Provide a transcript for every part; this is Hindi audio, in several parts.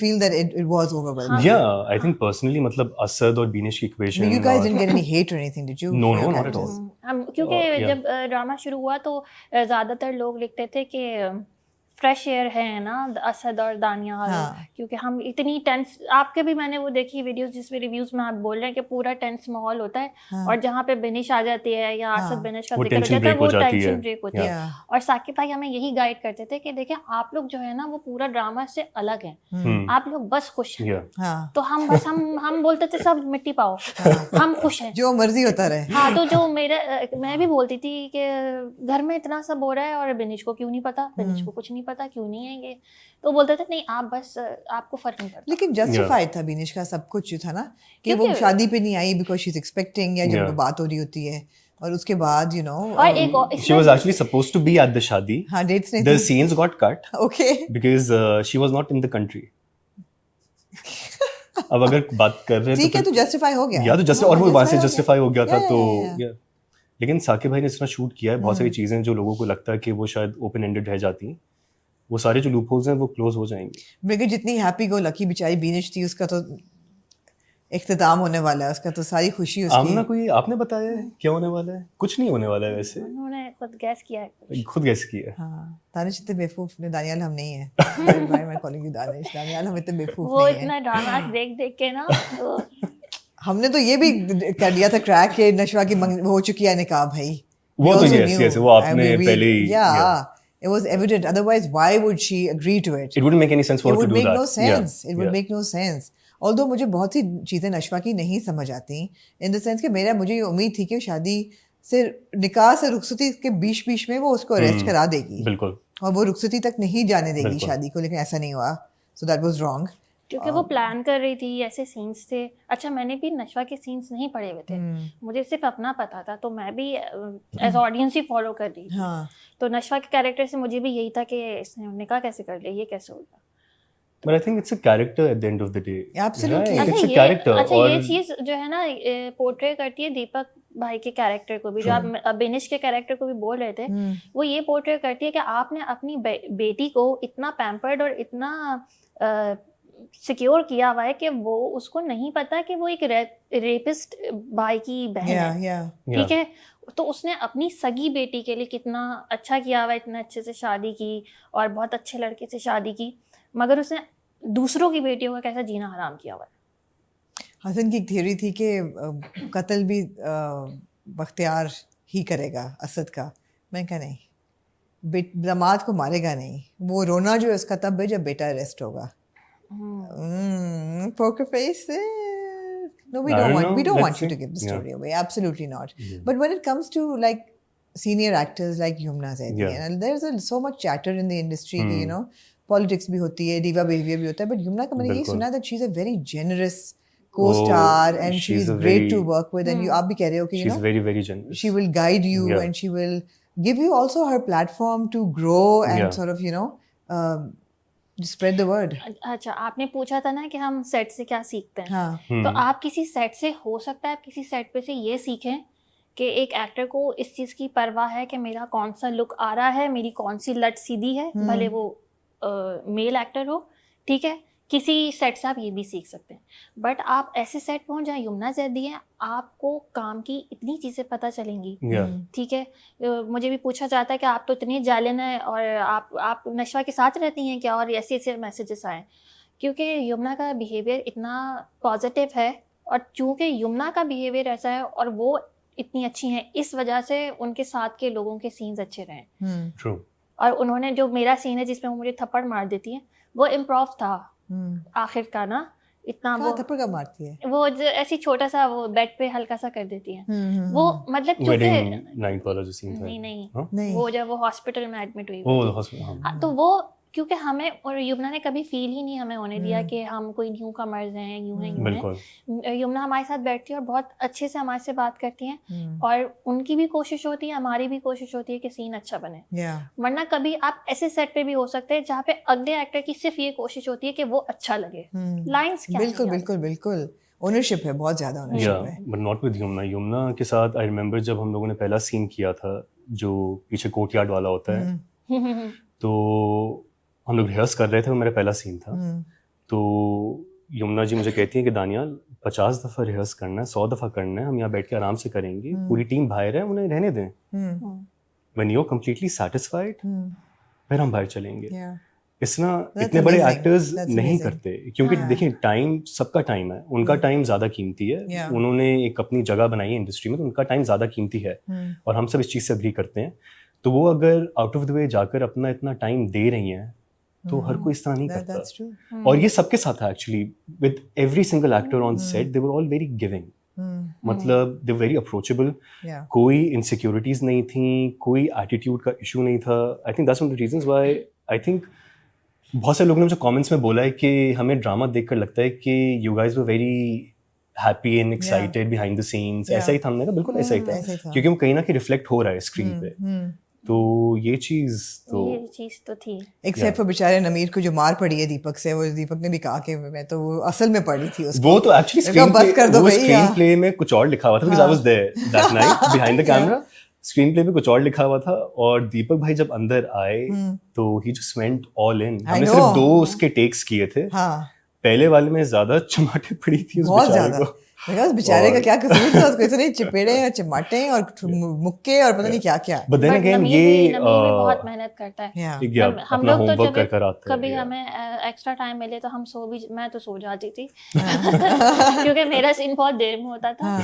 feel that it was overwhelming? Yeah, I think personally मतलब असद और बीनिश की I equation mean, you guys और- didn't get any hate or anything, did you? No, for your no, not at all. characters? हम क्योंकि yeah. जब ड्रामा शुरू हुआ तो ज़्यादातर लोग लिखते थे कि फ्रेश एयर है ना असद और दानियाल, हाँ। क्योंकि हम इतनी टेंस, आपके भी मैंने वो देखी वीडियोस जिसमें रिव्यूज में आप बोल रहे हैं कि पूरा टेंस माहौल होता है, हाँ। और जहाँ पे बिनिश आ जाती है या हाँ। असद बिनिश का वो जिक्र हो tension जाता है break वो हो जाती टेंशन है। ब्रेक होती है। Yeah. और साकिब भाई हमें यही गाइड करते थे कि देखिए आप लोग जो है ना वो पूरा ड्रामा से अलग हैं, आप लोग बस खुश हैं। Yeah. हाँ। तो हम बस हम बोलते थे सब मिट्टी पाओ, हम खुश हैं। जो मर्जी होता रहे। हाँ, तो जो मैं भी बोलती थी कि घर में इतना सब हो रहा है और बिनिश को क्यों नहीं पता, बिनिश को कुछ नहीं पता, क्यों नहीं आएंगे, तो बोलते थे नहीं आप बस आपको फर्क नहीं पड़ता। लेकिन जस्टिफाइड था बीनिश का सब कुछ जो था ना, कि वो शादी पे नहीं आई बिकॉज शी इज एक्सपेक्टिंग, या जब वो बात हो रही होती है, और उसके बाद यू नो और एक और She was actually supposed to be at the shadi. हाँ डेट्स नहीं The थी। scenes got cut Okay. because she was not in the country. अब अगर बात कर रहे हैं ठीक है, तो जस्टिफाई हो गया। या तो जस्ट और वो वहां से जस्टिफाई हो गया था, तो yeah. yeah. लेकिन साकिब भाई ने इतना शूट किया है, बहुत सारी चीजें जो लोगों को लगता है कि वो शायद ओपन एंडेड रह जाती हैं, वो सारे जो लूप होल्स हैं वो क्लोज हो जाएंगे। मगर जितनी हैप्पी गो लकी बेचारी बीनिश थी, उसका तो इख्तिताम होने वाला है, उसका तो सारी खुशी उसकी। आमना कोई आपने बताया है क्या होने वाला है? कुछ नहीं होने वाला है वैसे, उन्होंने खुद गैस किया है। खुद गैस किया है। हाँ, दानिश इतने बेवकूफ ने, दानियाल हम नहीं है। Why am I calling you Danish? Daniyal हम इतने बेवकूफ वो नहीं है। इतना ड्रामा देख देख के ना तो हमने तो ये भी कर लिया था क्रैक के नशवा की हो चुकी है निकाह भाई। वो We तो also yes, knew. yes, वो आपने I mean, पहले ही- yeah, it was evident. Otherwise, why would she agree to it? It wouldn't make any sense for It her to would do make that. no sense. Yeah, It would yeah. make no sense. Although मुझे बहुत सी चीज़ें नशवा की नहीं समझ आती, in the sense कि मुझे ये उम्मीद थी कि शादी से निकाह से रुखसती के बीच में वो उसको अरेस्ट करा देगी, बिल्कुल। और वो रुखसती तक नहीं जाने देगी बिल्कुल। शादी को, लेकिन ऐसा नहीं हुआ। So that was wrong. क्योंकि वो प्लान कर रही थी, ऐसे सीन्स थे। अच्छा, मैंने भी नशवा के सीन्स नहीं पढ़े हुए थे, मुझे सिर्फ अपना पता था, तो मैं भी एज ऑडियंस ही फॉलो कर रही थी। हाँ। तो नशवा के कैरेक्टर से मुझे भी यही था कि इसने निकाह कैसे कर लिया, ये कैसे होगा। But I think it's a character at the end of the day. Absolutely. Right? अच्छा It's a character. और ये चीज जो है ना पोर्ट्रे करती है दीपक भाई के कैरेक्टर को भी, जो आप बिनिश के कैरेक्टर को भी बोल रहे थे, वो ये पोर्ट्रे करती है कि आपने अपनी बेटी को इतना पैम्पर्ड और इतना सिक्योर किया हुआ है कि वो उसको नहीं पता कि वो एक रेपिस्ट भाई की बहन है, ठीक है। तो उसने अपनी सगी बेटी के लिए कितना अच्छा किया हुआ है, इतने अच्छे से शादी की और बहुत अच्छे लड़के से शादी की, मगर उसने दूसरों की बेटियों का कैसा जीना हराम किया हुआ है। हसन की एक थियोरी थी कि कत्ल भी बख्तियार ही करेगा असद का। मैं कहा नहीं, दामाद को मारेगा नहीं, वो रोना जो है उसका तब है जब बेटा अरेस्ट होगा। Poker face. No, we don't want you to give the story away. Absolutely not. But when it comes to like senior actors like Yumna Zaidi, and there's so much chatter in the industry, you know, politics भी होती है, diva behavior भी होता है, but Yumna का मैंने ये सुना that she's a very generous co-star and she's great to work with, and you आप भी कह रहे हो कि you know, she's very very generous. she will guide you and she will give you also her platform to grow and sort of, you know, spread the word. अच्छा, आपने पूछा था ना कि हम सेट से क्या सीखते हैं। हाँ. तो आप किसी सेट से, हो सकता है आप किसी सेट पे से ये सीखें कि एक एक्टर को इस चीज़ की परवाह है कि मेरा कौन सा लुक आ रहा है, मेरी कौन सी लट सीधी है, भले वो मेल एक्टर हो, ठीक है। किसी सेट से आप ये भी सीख सकते हैं, बट आप ऐसे सेट पहुंच जहाँ यमुना जैदी है, आपको काम की इतनी चीज़ें पता चलेंगी, ठीक है। मुझे भी पूछा जाता है कि आप तो इतनी जालिन है और आप नशवा के साथ रहती हैं क्या, और ऐसे ऐसे मैसेजेस आए, क्योंकि यमुना का बिहेवियर इतना पॉजिटिव है, और चूँकि यमुना का बिहेवियर ऐसा है और वो इतनी अच्छी हैं, इस वजह से उनके साथ के लोगों के सीन्स अच्छे रहे। True. और उन्होंने जो मेरा सीन है जिसमें वो मुझे थप्पड़ मार देती है, वो इम्प्रोव था आखिर का ना, इतना वो थप्पड़ कब मारती है, वो ऐसी छोटा सा वो बेड पे हल्का सा कर देती है, वो मतलब Wedding night वाला जो सीन था। नहीं, वो जब वो हॉस्पिटल में एडमिट हुई हॉस्पिटल, तो वो क्योंकि हमें और यमुना ने कभी फील ही नहीं हमें होने दिया कि हम कोई न्यू कमर्स हैं, यूं हैं। यमुना हमारे साथ बैठती है और बहुत अच्छे से हमारे से बात करती हैं, और उनकी भी कोशिश होती है, हमारी भी कोशिश होती है कि सीन अच्छा बने। वरना कभी आप ऐसे सेट पे भी हो सकते हैं जहाँ पे अगले एक्टर की सिर्फ ये कोशिश होती है कि वो अच्छा लगे, लाइंस क्या बिल्कुल ओनरशिप है, बहुत ज्यादा ओनरशिप है। बट नॉट विद यमुना के साथ। आई रिमेम्बर जब हम लोगों ने पहला सीन किया था जो पीछे कोर्टयार्ड वाला होता है, तो हम लोग रिहर्स कर रहे थे, वो मेरा पहला सीन था। तो यमुना जी मुझे कहती हैं कि दानियाल 50 दफ़ा रिहर्स करना है, 100 दफ़ा करना है, हम यहाँ बैठ के आराम से करेंगे, पूरी टीम बाहर है, उन्हें रहने दें। When you're completely satisfied, फिर हम बाहर चलेंगे। इतने बड़े एक्टर्स नहीं करते, क्योंकि देखिए टाइम सबका टाइम है, उनका टाइम ज़्यादा कीमती है, उन्होंने एक अपनी जगह बनाई है इंडस्ट्री में, तो उनका टाइम ज़्यादा कीमती है और हम सब इस चीज़ से एग्री करते हैं। तो वो अगर आउट ऑफ द वे जाकर अपना इतना टाइम दे रही हैं तो हर कोई इस तरह नहीं करता। और ये सबके साथ है actually, with every single actor on set, they were all very giving, मतलब दे वेरी अप्रोचेबल, कोई इनसिक्योरिटीज नहीं थी, कोई एटीट्यूड का इशू नहीं था। I think that's one of the reasons why I think बहुत सारे लोगों ने मुझे कमेंट्स में बोला है कि हमें ड्रामा देखकर लगता है कि you guys were very happy and excited behind the scenes. ऐसा ही था, हमने कहा बिल्कुल ऐसा ही था, क्योंकि वो कहीं ना कहीं रिफ्लेक्ट हो रहा है स्क्रीन पे। तो ये चीज तो थी, एक्सेप्ट फॉर बेचारे नमीर को जो मार पड़ी है दीपक से, वो दीपक ने भी कहा कि मैं तो वो असल में पड़ी थी उसको। वो तो एक्चुअली स्क्रीन प्ले में कुछ और लिखा हुआ था, because I was there that night behind the camera. Screenplay में कुछ और लिखा हुआ था, और दीपक भाई जब अंदर आए तो ही जस्ट वेंट ऑल इन। हमने सिर्फ 2 उसके टेक्स किए थे, पहले वाले में ज्यादा चमाटे पड़ी थी उस बेचारे को। बेचारे का क्या कसूर था, उसको इतने चिपेड़े और चिमाटे और मुक्के और पता नहीं क्या क्या। बट देन अगेन ये बहुत मेहनत करता है। हम लोग तो जब कभी हमें एक्स्ट्रा टाइम मिले तो हम मैं तो सो जाती थी क्योंकि मेरा सीन बहुत देर में होता था।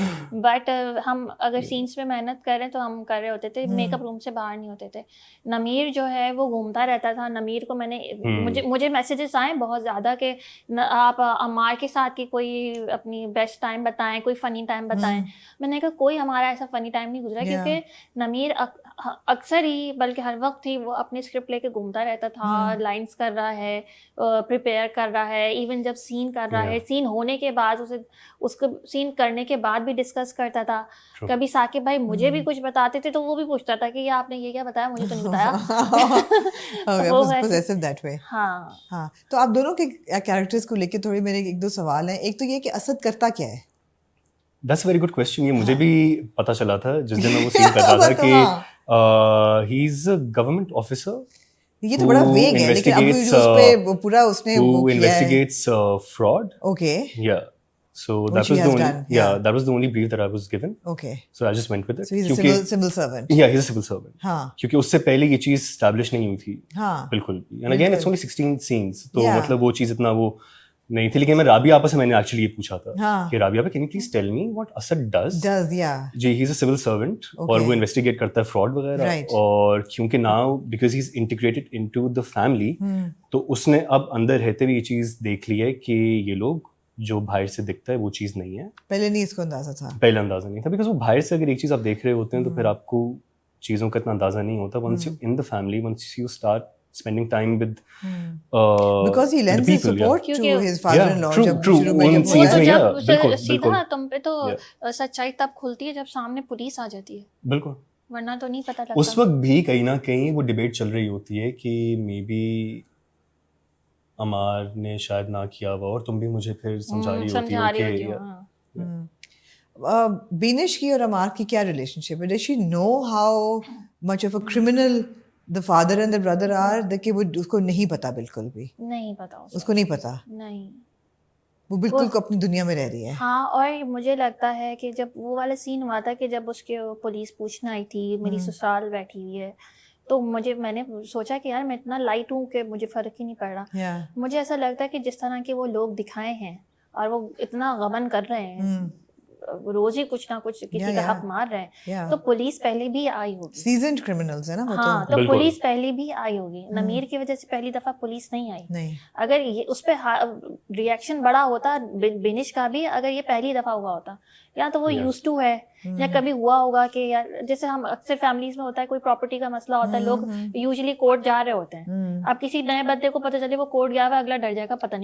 बट हम अगर सीन्स में मेहनत करें तो हम कर रहे होते थे, मेकअप रूम से बाहर नहीं होते थे। नमीर जो है वो घूमता रहता था। नमीर को मैंने मुझे मैसेजेस आए बहुत ज्यादा कि आप अमार के साथ की कोई अपनी बेस्ट टाइम बताएं, कोई फनी टाइम बताएं। मैंने कहा कोई हमारा ऐसा फनी टाइम नहीं गुजरा, क्योंकि नमीर अक्सर ही बल्कि हर वक्त ही वो अपनी स्क्रिप्ट लेके घूमता रहता था, लाइंस कर रहा है, प्रिपेयर कर रहा है, इवन जब सीन कर रहा है, सीन होने के बाद उसको सीन करने के बाद भी डिस्कस करता था। कभी साकिब भाई मुझे भी कुछ बताते थे तो वो भी पूछता था कि ये आपने ये क्या बताया, मुझे तो नहीं बताया। हाँ, तो आप दोनों के कैरेक्टर्स को लेके थोड़ी मेरे 1-2 सवाल हैं। एक तो ये कि असद करता क्या है? That's a very good question. ये मुझे भी पता चला था जिस दिन मैं वो सीन कर रहा था कि he is a government officer. ये तो बड़ा वेग है, लेकिन अब उस पे पूरा उसने वो किया है. investigates fraud. Okay. Yeah. So that was the only brief that I was given. Okay. So I just went with it. So he's a civil servant. Yeah, he's a civil servant. हाँ. क्योंकि उससे पहले ये चीज establish नहीं हुई थी. हाँ. बिल्कुल. And again, it's only 16 scenes. तो मतलब वो चीज इतना वो नहीं थी। लेकिन मैं राबिया आपस से मैंने एक्चुअली ये पूछा था कि Rabia can you please tell me what Asad does. जी, he is a civil servant और वो इन्वेस्टिगेट करता है फ्रॉड वगैरह। और क्योंकि now because he is integrated into the family, तो उसने अब अंदर रहते हुए ये चीज देख ली है कि ये लोग जो बाहर से दिखता है वो चीज नहीं है। पहले नहीं इसको अंदाजा था, पहले अंदाजा नहीं था, बिकॉज वो बाहर से अगर एक चीज आप देख रहे होते हैं तो फिर आपको चीजों का इतना अंदाजा नहीं होता। Once you in the family, once you start spending time with because he lends his support to his father-in-law. जब सीधा तुम पे तो सच्चाई तब खुलती है जब सामने पुलिस आ जाती है। बिल्कुल, वरना तो नहीं पता लगता। उस वक्त भी कहीं ना कहीं वो डिबेट चल रही होती है कि मे बी अमार ने शायद ना किया हुआ, और तुम भी मुझे फिर समझा रही होती हो कि बीनिश की और अमार की क्या रिलेशनशिप है? Does she know how much of a criminal the father and the brother are? देखिए वो उसको नहीं पता, बिल्कुल भी नहीं पता उसको नहीं पता। नहीं, वो बिल्कुल अपनी दुनिया में रह रही है। हाँ, और मुझे लगता है कि जब वो वाला सीन हुआ था कि जब उसके पुलिस पूछने आई थी, मेरी ससुराल बैठी हुई है, तो मैंने सोचा कि यार मैं इतना लाइट हूँ कि मुझे फर्क ही नहीं पड़ रहा। मुझे ऐसा लगता है कि जिस तरह के वो लोग दिखाए हैं और वो इतना गमन कर रहे हैं, रोज ही कुछ ना कुछ किसी का हक मार रहे हैं, तो पुलिस पहले भी आई होगी। सीजन्ड क्रिमिनल्स है ना वो। हाँ, तो पुलिस पहले भी आई होगी। नमीर की वजह से पहली दफा पुलिस नहीं आई। नहीं। अगर ये उस पे रिएक्शन बड़ा होता बिनिश का भी, अगर ये पहली दफा हुआ होता, या तो वो यूज्ड टू है, या कभी हुआ होगा कि यार जैसे हम अक्सर फैमिलीज में होता है, कोई प्रॉपर्टी का मसला होता है, लोग यूजुअली कोर्ट जा रहे होते हैं। अब किसी नए बंदे को पता चले वो कोर्ट गया हुआ, अगला डर जाएगा, पता नहीं